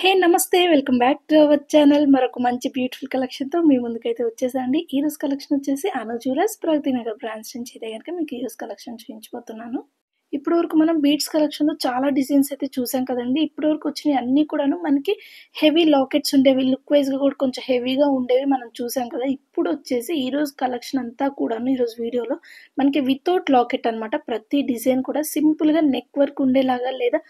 హే నమస్తే welcome back to our channel. మరొక మంచి బ్యూటిఫుల్ కలెక్షన్తో మీ ముందుకైతే వచ్చేసండి. ఈ రోజు కలెక్షన్ వచ్చేసి అను జ్యువెలర్స్ ప్రగతి నగర్ బ్రాంచ్ నుంచి అయితే కనుక మీకు ఈ రోజు కలెక్షన్ చూపించబోతున్నాను. ఇప్పటి వరకు మనం బీడ్స్ కలెక్షన్లో చాలా డిజైన్స్ అయితే చూసాం కదండి. ఇప్పటి వరకు వచ్చినవి అన్నీ కూడాను మనకి హెవీ లాకెట్స్ ఉండేవి, లుక్ వైజ్గా కూడా కొంచెం హెవీగా ఉండేవి మనం చూసాం కదా. ఇప్పుడు వచ్చేసి ఈ రోజు కలెక్షన్ అంతా కూడాను ఈరోజు వీడియోలో మనకి వితౌట్ లాకెట్ అనమాట. ప్రతి డిజైన్ కూడా సింపుల్గా నెక్ వర్క్ ఉండేలాగా లేదా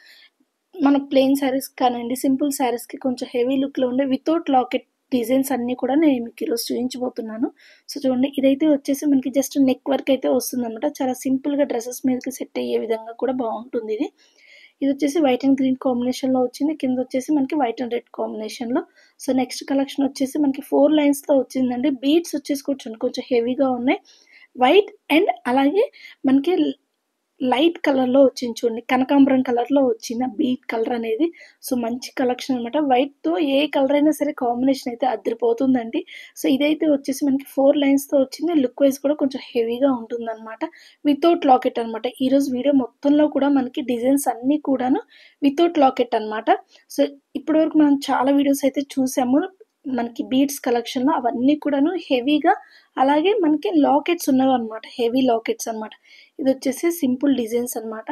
మన ప్లెయిన్ శారీస్ కానివ్వండి, సింపుల్ శారీస్కి కొంచెం హెవీ లుక్లో ఉండే వితౌట్ లాకెట్ డిజైన్స్ అన్నీ కూడా నేను మీకు ఈరోజు చూపించబోతున్నాను. సో చూడండి, ఇదైతే వచ్చేసి మనకి జస్ట్ నెక్ వర్క్ అయితే వస్తుంది అనమాట. చాలా సింపుల్గా డ్రెస్సెస్ మీదకి సెట్ అయ్యే విధంగా కూడా బాగుంటుంది ఇది. ఇది వచ్చేసి వైట్ అండ్ గ్రీన్ కాంబినేషన్లో వచ్చింది. కింద వచ్చేసి మనకి వైట్ అండ్ రెడ్ కాంబినేషన్లో. సో నెక్స్ట్ కలెక్షన్ వచ్చేసి మనకి 4 లైన్స్తో వచ్చిందండి. బీడ్స్ వచ్చేసి కొంచెం హెవీగా ఉన్నాయి. వైట్ అండ్ అలాగే మనకి లైట్ కలర్లో వచ్చింది చూడండి, కనకాంబరం కలర్లో వచ్చింది ఆ బీట్ కలర్ అనేది. సో మంచి కలెక్షన్ అనమాట. వైట్తో ఏ కలర్ అయినా సరే కాంబినేషన్ అయితే అదిరిపోతుందండి. సో ఇదైతే వచ్చేసి మనకి 4 లైన్స్తో వచ్చింది. లుక్ వైజ్ కూడా కొంచెం హెవీగా ఉంటుందన్నమాట. వితౌట్ లాకెట్ అనమాట. ఈరోజు వీడియో మొత్తంలో కూడా మనకి డిజైన్స్ అన్నీ కూడాను వితౌట్ లాకెట్ అనమాట. సో ఇప్పటివరకు మనం చాలా వీడియోస్ అయితే చూసాము మనకి బీడ్స్ కలెక్షన్లో. అవన్నీ కూడాను హెవీగా అలాగే మనకి లాకెట్స్ ఉన్నవి అనమాట, హెవీ లాకెట్స్ అనమాట. ఇది వచ్చేసి సింపుల్ డిజైన్స్ అనమాట.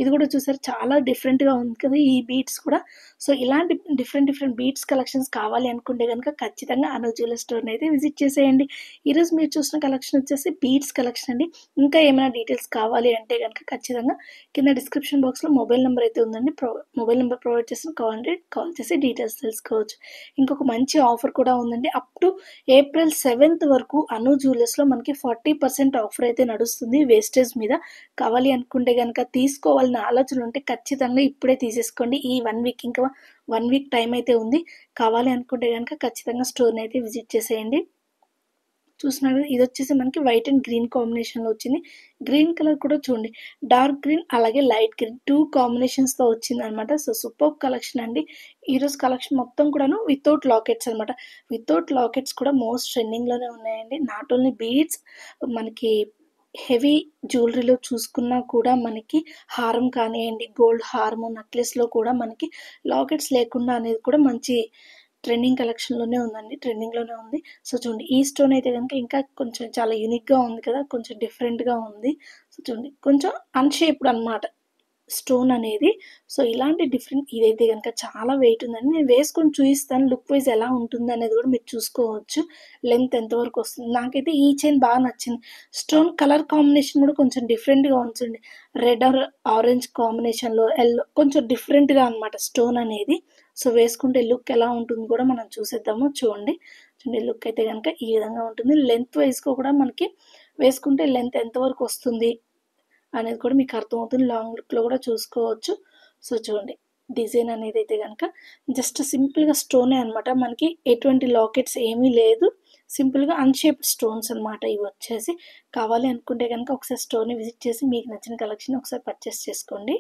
ఇది కూడా చూసారు చాలా డిఫరెంట్గా ఉంది కదా ఈ బీడ్స్ కూడా. సో ఇలాంటి డిఫరెంట్ బీడ్స్ కలెక్షన్స్ కావాలి అనుకుంటే కనుక ఖచ్చితంగా అను జ్యువెలరీ స్టోర్ని అయితే విజిట్ చేసేయండి. ఈరోజు మీరు చూసిన కలెక్షన్ వచ్చేసి బీడ్స్ కలెక్షన్ అండి. ఇంకా ఏమైనా డీటెయిల్స్ కావాలి అంటే కనుక ఖచ్చితంగా కింద డిస్క్రిప్షన్ బాక్స్లో మొబైల్ నెంబర్ అయితే ఉందండి. మొబైల్ నెంబర్ ప్రొవైడ్ చేసిన కాల్ చేసి డీటెయిల్స్ తెలుసుకోవచ్చు. ఇంకొక మంచి ఆఫర్ కూడా ఉందండి. అప్ టు April 7th వరకు అను జ్యువెలర్స్లో మనకి 40% ఆఫర్ అయితే నడుస్తుంది వేస్టేజ్ మీద. కావాలి అనుకుంటే కనుక తీసుకోవాలని ఆలోచనలు ఉంటే ఖచ్చితంగా ఇప్పుడే తీసేసుకోండి. ఈ 1 వీక్ ఇంకా 1 వీక్ టైం అయితే ఉంది. కావాలి అనుకుంటే కనుక ఖచ్చితంగా స్టోర్ని అయితే విజిట్ చేసేయండి. చూస్తున్నారు ఇది వచ్చేసి మనకి వైట్ అండ్ గ్రీన్ కాంబినేషన్లో వచ్చింది. గ్రీన్ కలర్ కూడా చూడండి, డార్క్ గ్రీన్ అలాగే లైట్ గ్రీన్ 2 కాంబినేషన్స్తో వచ్చింది అనమాట. సో సూపర్ కలెక్షన్ అండి. ఈరోజు కలెక్షన్ మొత్తం కూడాను వితౌట్ లాకెట్స్ అనమాట. వితౌట్ లాకెట్స్ కూడా మోస్ట్ ట్రెండింగ్లోనే ఉన్నాయండి. నాట్ ఓన్లీ బీడ్స్, మనకి హెవీ జ్యువెలరీలో చూసుకున్నా కూడా మనకి హారం కానివ్వండి, గోల్డ్ హారము నెక్లెస్లో కూడా మనకి లాకెట్స్ లేకుండా అనేది కూడా మంచి ట్రెండింగ్ కలెక్షన్లోనే ఉందండి, ట్రెండింగ్లోనే ఉంది. సో చూడండి, ఈ స్టోన్ అయితే కనుక ఇంకా కొంచెం చాలా యూనిక్గా ఉంది కదా, కొంచెం డిఫరెంట్గా ఉంది. సో చూడండి, కొంచెం అన్షేప్డ్ అనమాట స్టోన్ అనేది. సో ఇలాంటి డిఫరెంట్ ఇదైతే కనుక చాలా వెయిట్ ఉందండి. నేను వేసుకొని చూపిస్తాను లుక్ వైజ్ ఎలా ఉంటుంది అనేది కూడా మీరు చూసుకోవచ్చు. లెంత్ ఎంతవరకు వస్తుంది. నాకైతే ఈ చైన్ బాగా నచ్చింది. స్టోన్ కలర్ కాంబినేషన్ కూడా కొంచెం డిఫరెంట్గా ఉంచండి. రెడ్ ఆర్ ఆరెంజ్ కాంబినేషన్లో ఎల్లో కొంచెం డిఫరెంట్గా అనమాట స్టోన్ అనేది. సో వేసుకుంటే లుక్ ఎలా ఉంటుంది కూడా మనం చూసేద్దాము. చూడండి లుక్ అయితే కనుక ఈ విధంగా ఉంటుంది. లెంత్ వైజ్గా కూడా మనకి వేసుకుంటే లెంత్ ఎంతవరకు వస్తుంది అనేది కూడా మీకు అర్థమవుతుంది. లాంగ్ లుక్లో కూడా చూసుకోవచ్చు. సో చూడండి, డిజైన్ అనేది అయితే కనుక జస్ట్ సింపుల్గా స్టోనే అనమాట. మనకి ఎటువంటి లాకెట్స్ ఏమీ లేదు. సింపుల్గా అన్షేప్డ్ స్టోన్స్ అనమాట ఇవి వచ్చేసి. కావాలి అనుకుంటే కనుక ఒకసారి స్టోర్ని విజిట్ చేసి మీకు నచ్చిన కలెక్షన్ ఒకసారి పర్చేస్ చేసుకోండి.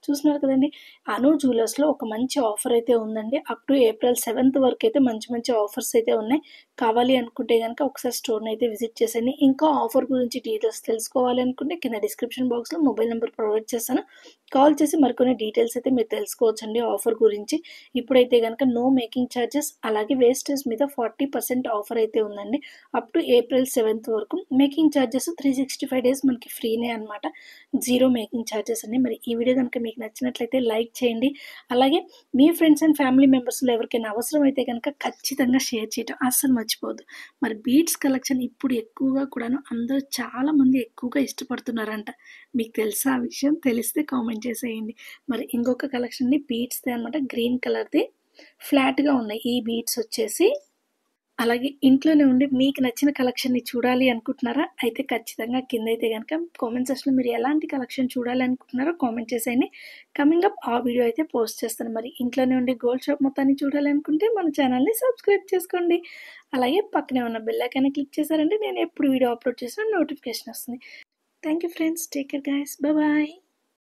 చూస్తున్నారు కదండి, అను జ్యువెలర్స్లో ఒక మంచి ఆఫర్ అయితే ఉందండి. అప్ టు April 7th వరకు అయితే మంచి ఆఫర్స్ అయితే ఉన్నాయి. కావాలి అనుకుంటే కనుక ఒకసారి స్టోర్ని అయితే విజిట్ చేసేయండి. ఇంకా ఆఫర్ గురించి డీటెయిల్స్ తెలుసుకోవాలి అనుకుంటే కింద డిస్క్రిప్షన్ బాక్స్లో మొబైల్ నెంబర్ ప్రొవైడ్ చేస్తాను. కాల్ చేసి మరికొన్ని డీటెయిల్స్ అయితే మీరు తెలుసుకోవచ్చండి ఆఫర్ గురించి. ఇప్పుడైతే కనుక నో మేకింగ్ ఛార్జెస్ అలాగే వేస్టేజ్ మీద 40% ఆఫర్ అయితే ఉందండి. అప్ టు April 7th వరకు. మేకింగ్ ఛార్జెస్ 365 days మనకి ఫ్రీనే అనమాట. జీరో మేకింగ్ ఛార్జెస్ అండి. మరి ఈ వీడియో కనుక మీకు నచ్చినట్లయితే లైక్ చేయండి. అలాగే మీ ఫ్రెండ్స్ అండ్ ఫ్యామిలీ మెంబర్స్లో ఎవరికైనా అవసరం అయితే కనుక ఖచ్చితంగా షేర్ చేయడం అస్సలు మర్చిపోవద్దు. మరి బీడ్స్ కలెక్షన్ ఇప్పుడు ఎక్కువగా కూడాను అందరూ చాలామంది ఎక్కువగా ఇష్టపడుతున్నారంట. మీకు తెలుసా ఆ విషయం? తెలిస్తే కామెంట్ చేసేయండి. మరి ఇంకొక కలెక్షన్ని బీడ్స్ది అనమాట, గ్రీన్ కలర్ది ఫ్లాట్గా ఉన్నాయి ఈ బీడ్స్ వచ్చేసి. అలాగే ఇంట్లోనే ఉండి మీకు నచ్చిన కలెక్షన్ని చూడాలి అనుకుంటున్నారా? అయితే ఖచ్చితంగా కింద అయితే కనుక కామెంట్ సెక్షన్లో మీరు ఎలాంటి కలెక్షన్ చూడాలి అనుకుంటున్నారో కామెంట్ చేసేయండి. కమింగ్ అప్ ఆ వీడియో అయితే పోస్ట్ చేస్తాను. మరి ఇంట్లోనే ఉండి గోల్డ్ షాప్ మొత్తాన్ని చూడాలి అనుకుంటే మన ఛానల్ని సబ్స్క్రైబ్ చేసుకోండి. అలాగే పక్కనే ఉన్న బెల్ ఐకాన్ క్లిక్ చేశారంటే నేను ఎప్పుడు వీడియో అప్లోడ్ చేసినా నోటిఫికేషన్ వస్తుంది. Thank you friends, take care guys, bye.